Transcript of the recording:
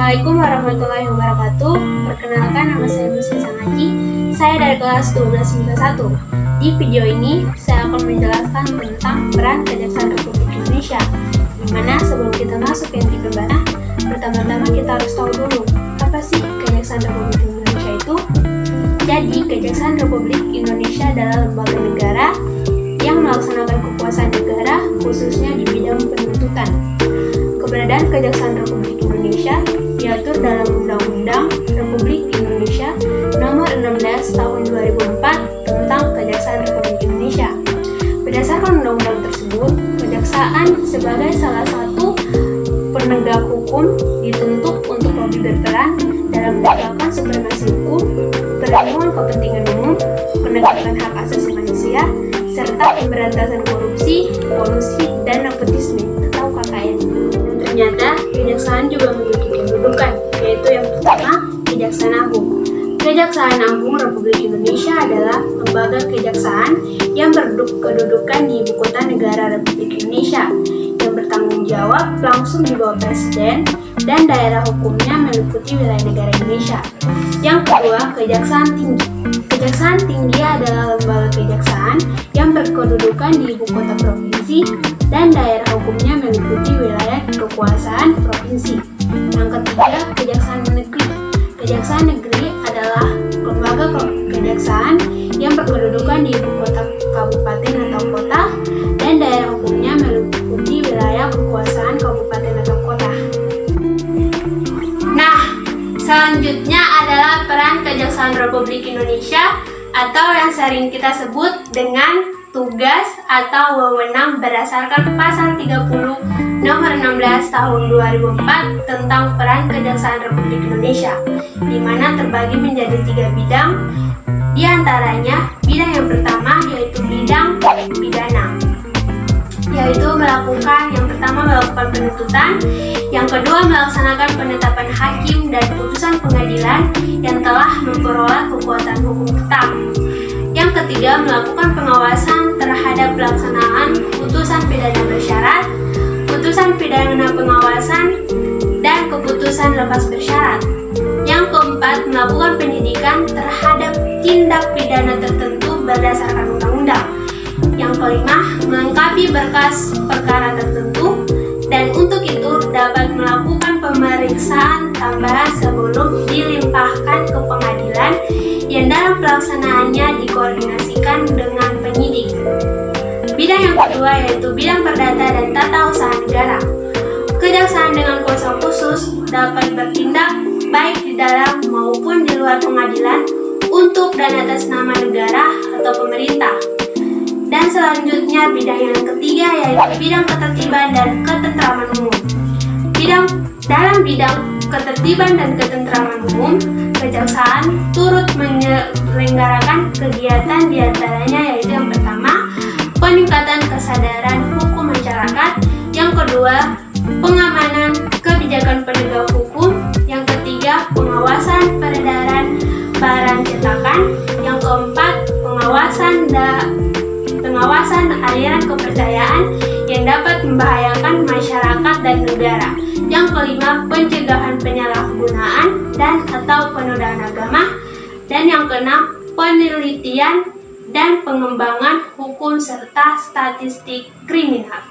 Assalamualaikum warahmatullahi wabarakatuh. Perkenalkan, nama saya Muslim Sangaji. Saya dari kelas 12 Di video ini, saya akan menjelaskan tentang peran Kejaksaan Republik Indonesia. Dimana sebelum kita masuk ke inti pembahasan, pertama-tama kita harus tahu dulu, apa sih Kejaksaan Republik Indonesia itu? Jadi, Kejaksaan Republik Indonesia adalah lembaga negara yang melaksanakan kekuasaan negara, khususnya di bidang penuntutan. Keberadaan Kejaksaan Republik Indonesia diatur dalam Undang-Undang Republik Indonesia Nomor 16 Tahun 2004 tentang Kejaksaan Republik Indonesia. Berdasarkan undang-undang tersebut, kejaksaan sebagai salah satu penegak hukum dituntut untuk lebih berperan dalam menegakkan supremasi hukum, perlindungan kepentingan umum, penegakan hak asasi manusia, serta pemberantasan korupsi, kolusi, dan nepotisme atau KKN. Ternyata, kejaksaan juga memiliki kedudukan, yaitu yang pertama, Kejaksaan Agung. Kejaksaan Agung Republik Indonesia adalah lembaga kejaksaan yang berkedudukan di Ibu Kota Negara Republik Indonesia, yang bertanggung jawab langsung di bawah Presiden dan daerah hukumnya meliputi wilayah negara Indonesia. Yang kedua, Kejaksaan Tinggi. Kejaksaan Tinggi adalah lembaga kejaksaan yang berkedudukan di Ibu Kota Provinsi dan daerah hukumnya meliputi wilayah kekuasaan provinsi. Yang ketiga, Kejaksaan Negeri. Kejaksaan Negeri adalah lembaga kejaksaan yang berkedudukan di ibu kota kabupaten atau kota dan daerah hukumnya meliputi wilayah kekuasaan kabupaten atau kota. Nah, selanjutnya adalah peran Kejaksaan Republik Indonesia atau yang sering kita sebut dengan tugas atau wewenang berdasarkan pasal 30 nomor 16 tahun 2004 tentang peran Kejaksaan Republik Indonesia, di mana terbagi menjadi 3 bidang. Di antaranya, bidang yang pertama yaitu bidang pidana, yaitu yang pertama melakukan penuntutan, yang kedua melaksanakan penetapan hakim dan putusan pengadilan yang telah memperoleh kekuatan hukum tetap. Yang ketiga, melakukan pengawasan terhadap pelaksanaan putusan pidana bersyarat, putusan pidana pengawasan, dan keputusan lepas bersyarat. Yang keempat, melakukan penyidikan terhadap tindak pidana tertentu berdasarkan undang-undang. Yang kelima, melengkapi berkas perkara tertentu, dan untuk itu dapat melakukan pemeriksaan tambahan sebelum dilimpahkan ke pengadilan yang dalam pelaksanaannya dikoordinasikan dengan penyidik. Bidang yang kedua yaitu bidang perdata dan tata usaha negara. Kejaksaan dengan kuasa khusus dapat bertindak baik di dalam maupun di luar pengadilan untuk dan atas nama negara atau pemerintah. Dan selanjutnya bidang yang ketiga yaitu bidang ketertiban dan ketentraman umum. Dalam bidang ketertiban dan ketentraman umum, kejaksaan turut menyelenggarakan kegiatan diantaranya yaitu yang pertama, peningkatan kesadaran hukum masyarakat, yang kedua, pengamanan kebijakan penegak hukum, yang ketiga, pengawasan peredaran barang cetakan, yang keempat, pengawasan aliran kepercayaan yang dapat membahayakan masyarakat dan negara. Yang kelima, pencegahan penyalahgunaan dan atau penodaan agama. Dan yang keenam, penelitian dan pengembangan hukum serta statistik kriminal.